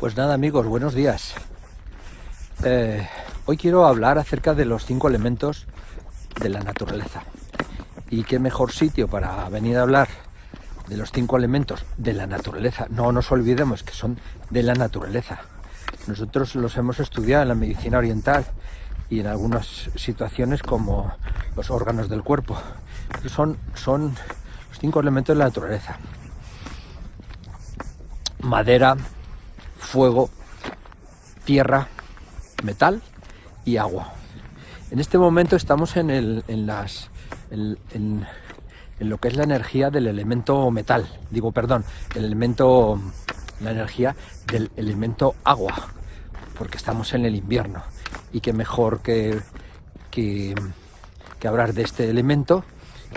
Pues nada, amigos, buenos días. Hoy quiero hablar acerca de los 5 elementos de la naturaleza. Y qué mejor sitio para venir a hablar de los 5 elementos de la naturaleza. No nos olvidemos que son de la naturaleza. Nosotros los hemos estudiado en la medicina oriental y en algunas situaciones como los órganos del cuerpo. Pero son los 5 elementos de la naturaleza: madera, fuego, tierra, metal y agua. En este momento estamos en lo que es la energía del elemento metal, la energía del elemento agua, porque estamos en el invierno. Y qué mejor que hablar de este elemento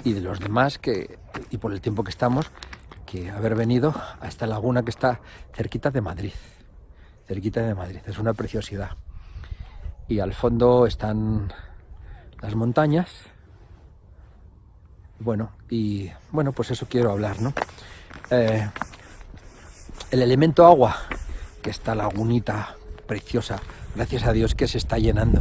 y de los demás, y por el tiempo que estamos, que haber venido a esta laguna que está cerquita de Madrid. Es una preciosidad. Y al fondo están las montañas. Pues eso quiero hablar, ¿no? El elemento agua, que esta lagunita preciosa, gracias a Dios que se está llenando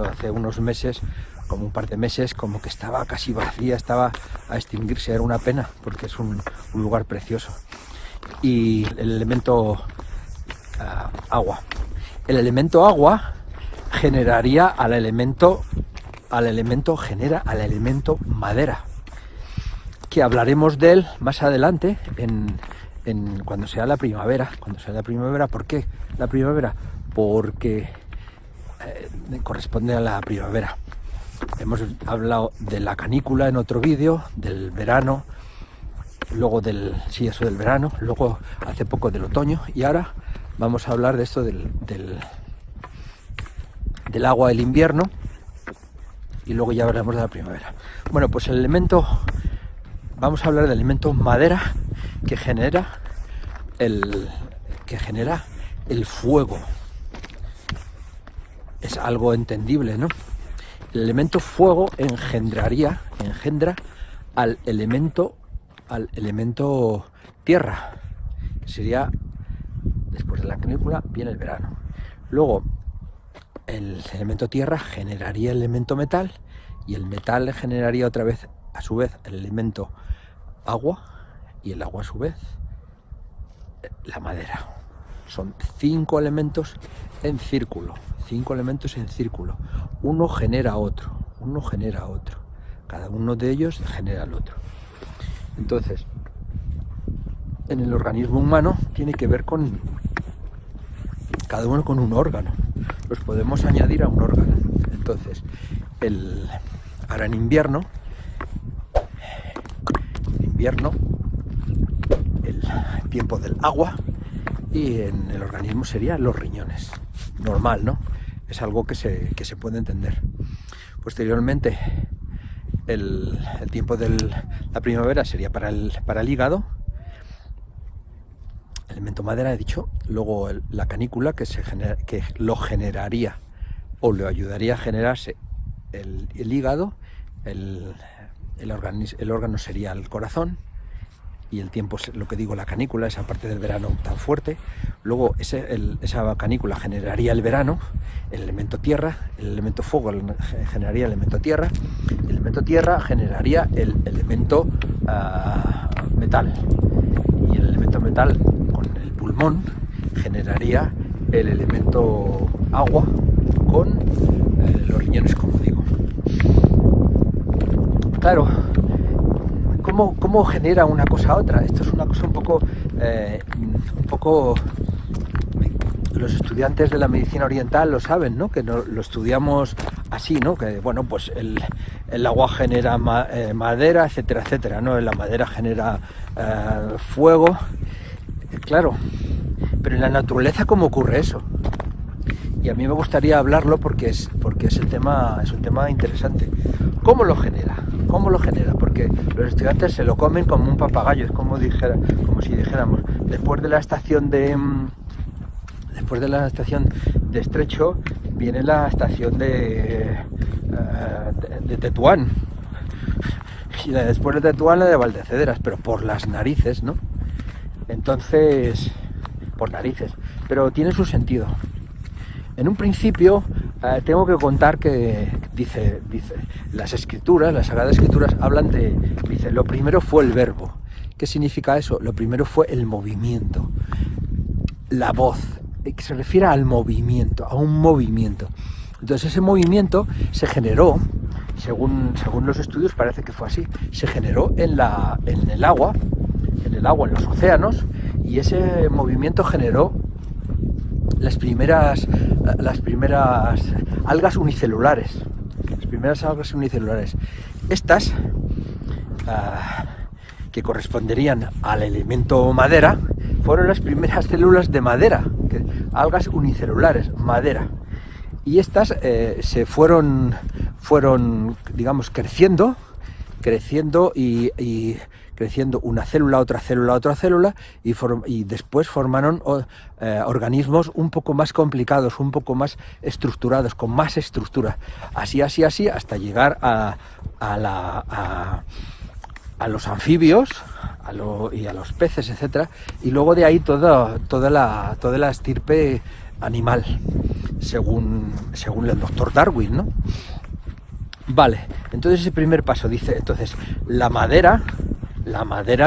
hace unos meses, como un par de meses, como que estaba casi vacía, estaba a extinguirse. Era una pena, porque es un lugar precioso. Y el elemento agua. El elemento agua genera al elemento madera, que hablaremos de él más adelante cuando sea la primavera. ¿Por qué la primavera? Porque corresponde a la primavera. Hemos hablado de la canícula en otro vídeo, del verano, luego del verano, luego hace poco del otoño, y ahora vamos a hablar de esto del agua del invierno, y luego ya hablaremos de la primavera. Bueno, pues vamos a hablar del elemento madera, que genera el fuego. Es algo entendible, ¿no? El elemento fuego engendra al elemento tierra, que sería, después de la canícula viene el verano. Luego el elemento tierra generaría el elemento metal, y el metal generaría otra vez, a su vez, el elemento agua, y el agua a su vez la madera. Son 5 elementos en círculo. Uno genera otro. Cada uno de ellos genera al otro. Entonces, en el organismo humano tiene que ver con cada uno con un órgano. Los podemos añadir a un órgano. Entonces, ahora en invierno, el tiempo del agua, y en el organismo serían los riñones. Normal, ¿no? Es algo que se puede entender. Posteriormente, el tiempo de la primavera sería para el hígado, elemento madera, he dicho. Luego la canícula, que lo generaría o le ayudaría a generarse el hígado. El órgano sería el corazón, y el tiempo, lo que digo, la canícula, esa parte del verano tan fuerte. Luego esa canícula generaría el verano, el elemento tierra. El elemento fuego generaría el elemento tierra. El elemento tierra generaría el elemento metal, y el elemento metal, con el pulmón, generaría el elemento agua con los riñones, como digo. Claro, ¿cómo genera una cosa a otra? Esto es una cosa un poco los estudiantes de la medicina oriental lo saben, ¿no? Que lo estudiamos así, ¿no? Que pues el agua genera madera, etcétera, ¿no? La madera genera fuego. Claro, pero en la naturaleza, ¿cómo ocurre eso? Y a mí me gustaría hablarlo porque es un tema interesante. ¿Cómo lo genera? Porque los estudiantes se lo comen como un papagayo. Es como si dijéramos, después de la estación de Estrecho viene la estación de Tetuán, y después de Tetuán la de Valdecederas, pero por las narices, ¿no? Entonces, por narices. pero tiene su sentido. En un principio tengo que contar que dice las escrituras, las Sagradas Escrituras hablan dice, lo primero fue el verbo. ¿Qué significa eso? Lo primero fue el movimiento, la voz, que se refiere al movimiento, a un movimiento. Entonces ese movimiento se generó, según los estudios parece que fue así, se generó en el agua, en los océanos, y ese movimiento generó las primeras algas unicelulares. Estas, que corresponderían al elemento madera, fueron las primeras células de madera, algas unicelulares, madera. Y estas se fueron, digamos, creciendo y creciendo una célula, otra célula, y después formaron organismos un poco más complicados, un poco más estructurados, con más estructura. Así, hasta llegar a los anfibios y a los peces, etcétera, y luego de ahí toda la estirpe animal, según el doctor Darwin, ¿no? Vale, entonces ese primer paso dice, entonces la madera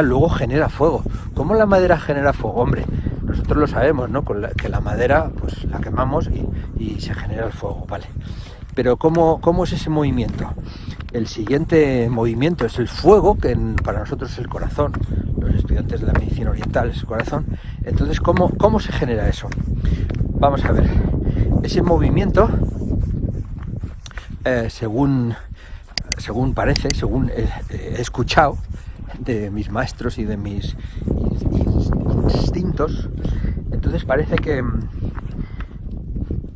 luego genera fuego. ¿Cómo la madera genera fuego? Hombre, nosotros lo sabemos, ¿no? Que la madera, pues la quemamos y se genera el fuego, ¿vale? Pero ¿cómo es ese movimiento? El siguiente movimiento es el fuego, que para nosotros es el corazón. Los estudiantes de la medicina oriental es el corazón. Entonces, ¿cómo se genera eso? Vamos a ver. Ese movimiento, según parece, según he escuchado de mis maestros y de mis instintos, entonces parece que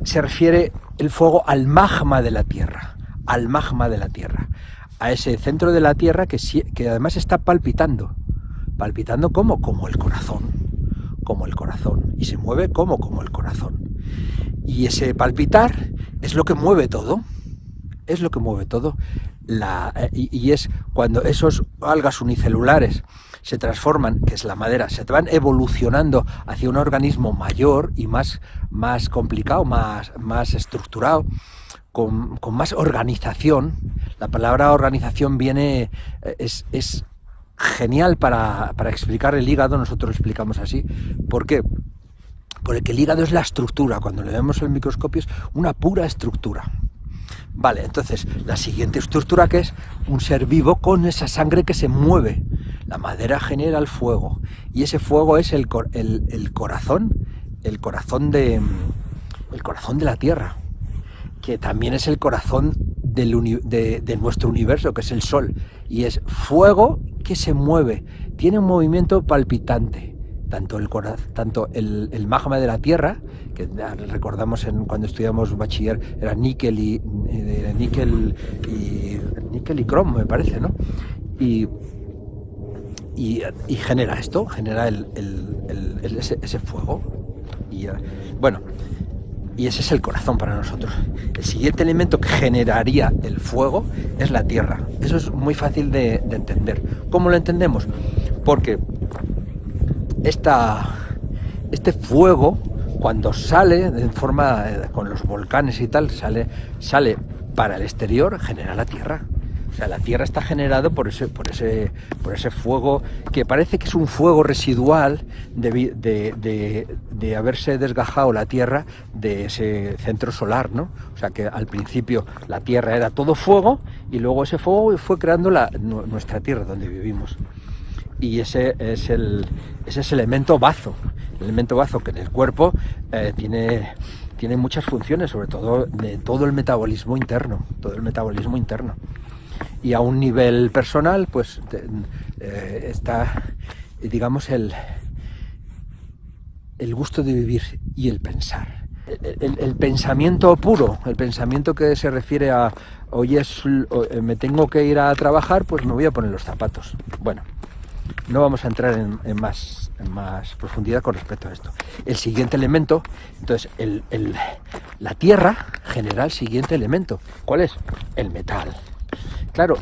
se refiere el fuego al magma de la Tierra, a ese centro de la Tierra que además está palpitando como el corazón, y se mueve como el corazón. Y ese palpitar es lo que mueve todo, y es cuando esos algas unicelulares se transforman, que es la madera, se van evolucionando hacia un organismo mayor y más complicado, más estructurado, con más organización. La palabra organización es genial para explicar el hígado. Nosotros lo explicamos así. ¿Por qué? Porque el hígado es la estructura. Cuando le vemos el microscopio es una pura estructura. Vale, entonces la siguiente estructura, que es un ser vivo con esa sangre que se mueve. La madera genera el fuego, y ese fuego es el corazón de la Tierra, que también es el corazón de nuestro universo, que es el Sol, y es fuego que se mueve, tiene un movimiento palpitante. Tanto el magma de la Tierra, que recordamos cuando estudiamos bachiller, era níquel y cromo, me parece, ¿no? Y genera esto, genera ese fuego. Y ese es el corazón para nosotros. El siguiente elemento que generaría el fuego es la tierra. Eso es muy fácil de entender. ¿Cómo lo entendemos? Porque este fuego, cuando sale en forma con los volcanes y tal, sale para el exterior, genera la tierra. O sea, la tierra está generada por ese fuego, que parece que es un fuego residual de haberse desgajado la tierra de ese centro solar, ¿no? O sea, que al principio la tierra era todo fuego, y luego ese fuego fue creando nuestra tierra donde vivimos. Y ese es el elemento bazo. El elemento bazo, que en el cuerpo tiene muchas funciones, sobre todo de todo el metabolismo interno. Y a un nivel personal, pues está, digamos, el gusto de vivir y el pensar. El pensamiento puro, el pensamiento que se refiere a hoy me tengo que ir a trabajar, pues me voy a poner los zapatos. Bueno, no vamos a entrar en más profundidad con respecto a esto. El siguiente elemento, entonces, la tierra genera el siguiente elemento. ¿Cuál es? El metal. Claro,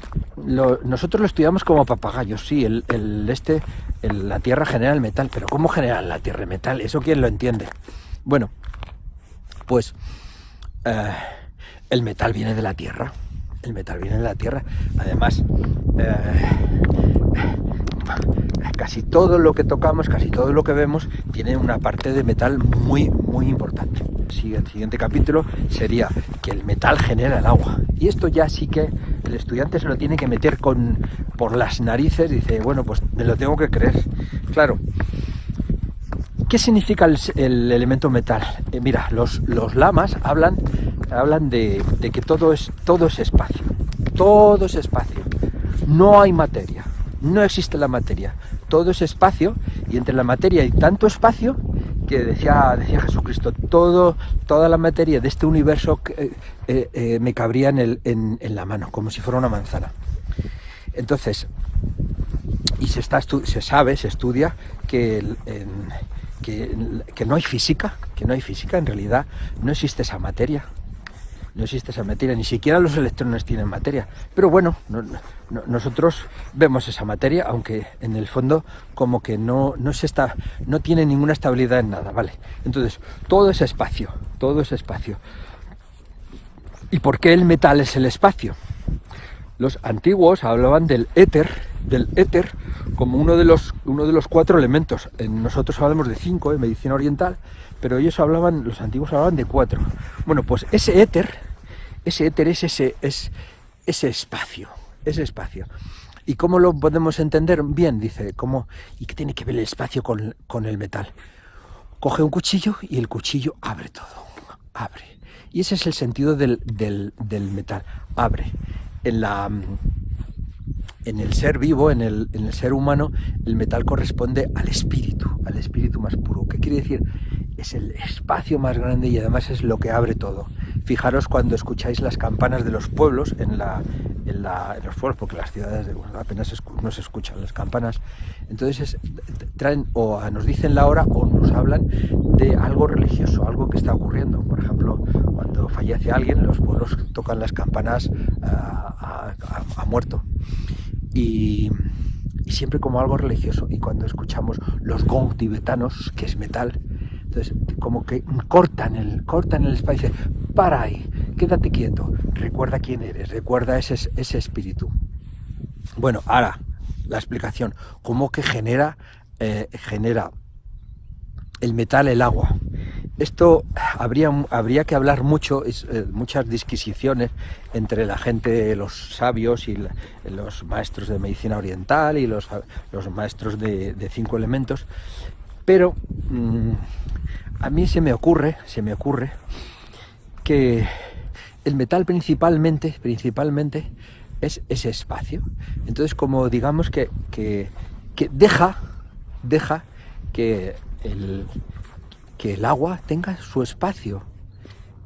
nosotros lo estudiamos como papagayos, sí, la tierra genera el metal, pero ¿cómo genera la tierra el metal? ¿Eso quién lo entiende? Bueno, pues el metal viene de la Tierra. El metal viene de la Tierra. Además, casi todo lo que tocamos, casi todo lo que vemos, tiene una parte de metal muy, muy importante. El siguiente capítulo sería que el metal genera el agua. Y esto ya sí que el estudiante se lo tiene que meter por las narices. Dice, bueno, pues me lo tengo que creer. Claro. ¿Qué significa el elemento metal? Mira, los lamas hablan de que todo es espacio. Todo es espacio. No hay materia. No existe la materia. Todo es espacio, y entre la materia hay tanto espacio que decía Jesucristo, toda la materia de este universo me cabría en la mano, como si fuera una manzana. Entonces, y se estudia que no hay física, en realidad no existe esa materia. No existe esa materia, ni siquiera los electrones tienen materia. Pero bueno, nosotros vemos esa materia, aunque en el fondo como que no tiene ninguna estabilidad en nada, ¿vale? Entonces, todo es espacio, todo es espacio. ¿Y por qué el metal es el espacio? Los antiguos hablaban del éter como uno de los 4 elementos. Nosotros hablamos de 5 en medicina oriental, pero los antiguos hablaban de 4. Bueno, pues ese éter es ese espacio, ¿Y cómo lo podemos entender? Bien, dice, ¿y qué tiene que ver el espacio con el metal? Coge un cuchillo y el cuchillo abre todo, abre. Y ese es el sentido del metal, abre. En el ser vivo, en el ser humano, el metal corresponde al espíritu más puro. ¿Qué quiere decir? Es el espacio más grande y además es lo que abre todo. Fijaros cuando escucháis las campanas de los pueblos, en los pueblos, porque las ciudades apenas no se escuchan las campanas. Entonces traen o nos dicen la hora o nos hablan de algo religioso, algo que está ocurriendo. Por ejemplo, cuando fallece alguien, los pueblos tocan las campanas a muerto. Y siempre como algo religioso. Y cuando escuchamos los gong tibetanos, que es metal, entonces como que cortan el espacio. Para ahí, quédate quieto, recuerda quién eres, recuerda ese espíritu. Bueno, ahora la explicación, cómo que genera el metal el agua. Esto habría que hablar mucho, muchas disquisiciones entre la gente, los sabios y los maestros de medicina oriental y los maestros de 5 elementos, pero a mí se me ocurre que el metal principalmente es ese espacio. Entonces, como digamos que deja que el agua tenga su espacio,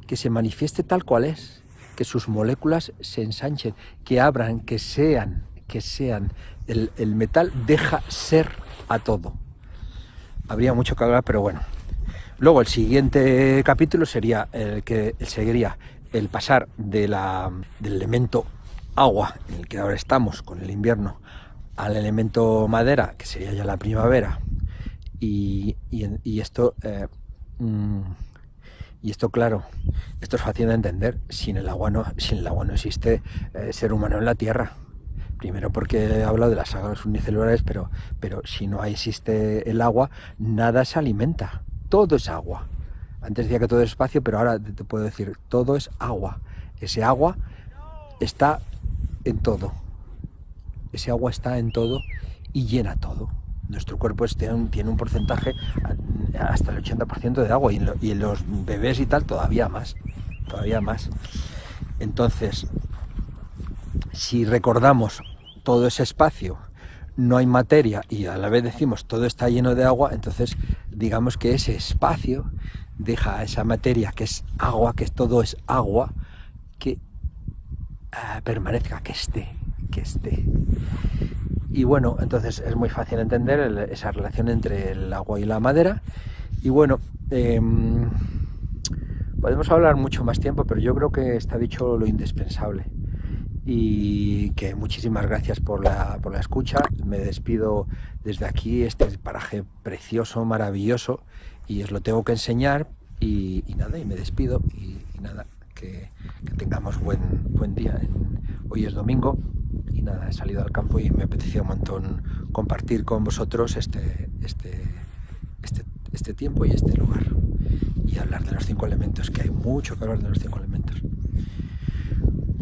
que se manifieste tal cual es, que sus moléculas se ensanchen, que abran, que sean. El metal deja ser a todo. Habría mucho que hablar, pero bueno. Luego el siguiente capítulo sería el pasar del elemento agua, en el que ahora estamos con el invierno, al elemento madera, que sería ya la primavera. Y esto, claro, esto es fácil de entender. Sin el agua no existe ser humano en la Tierra. Primero porque he hablado de las algas unicelulares, pero si no existe el agua, nada se alimenta. Todo es agua. Antes decía que todo es espacio, pero ahora te puedo decir, todo es agua. Ese agua está en todo. Ese agua está en todo y llena todo. Nuestro cuerpo tiene un porcentaje hasta el 80% de agua, y en los bebés y tal todavía más. Entonces, si recordamos todo ese espacio, no hay materia, y a la vez decimos todo está lleno de agua, entonces digamos que ese espacio deja a esa materia que es agua, que todo es agua, que permanezca, que esté. Y bueno, entonces es muy fácil entender esa relación entre el agua y la madera. Y bueno, podemos hablar mucho más tiempo, pero yo creo que está dicho lo indispensable. Y que muchísimas gracias por la escucha. Me despido desde aquí, este paraje precioso, maravilloso, y os lo tengo que enseñar y nada, y me despido y nada, que tengamos buen día. Hoy es domingo y nada, he salido al campo y me apetecía un montón compartir con vosotros este tiempo y este lugar y hablar de los 5 elementos, que hay mucho que hablar de los 5 elementos.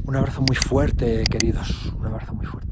Un abrazo muy fuerte, queridos, un abrazo muy fuerte.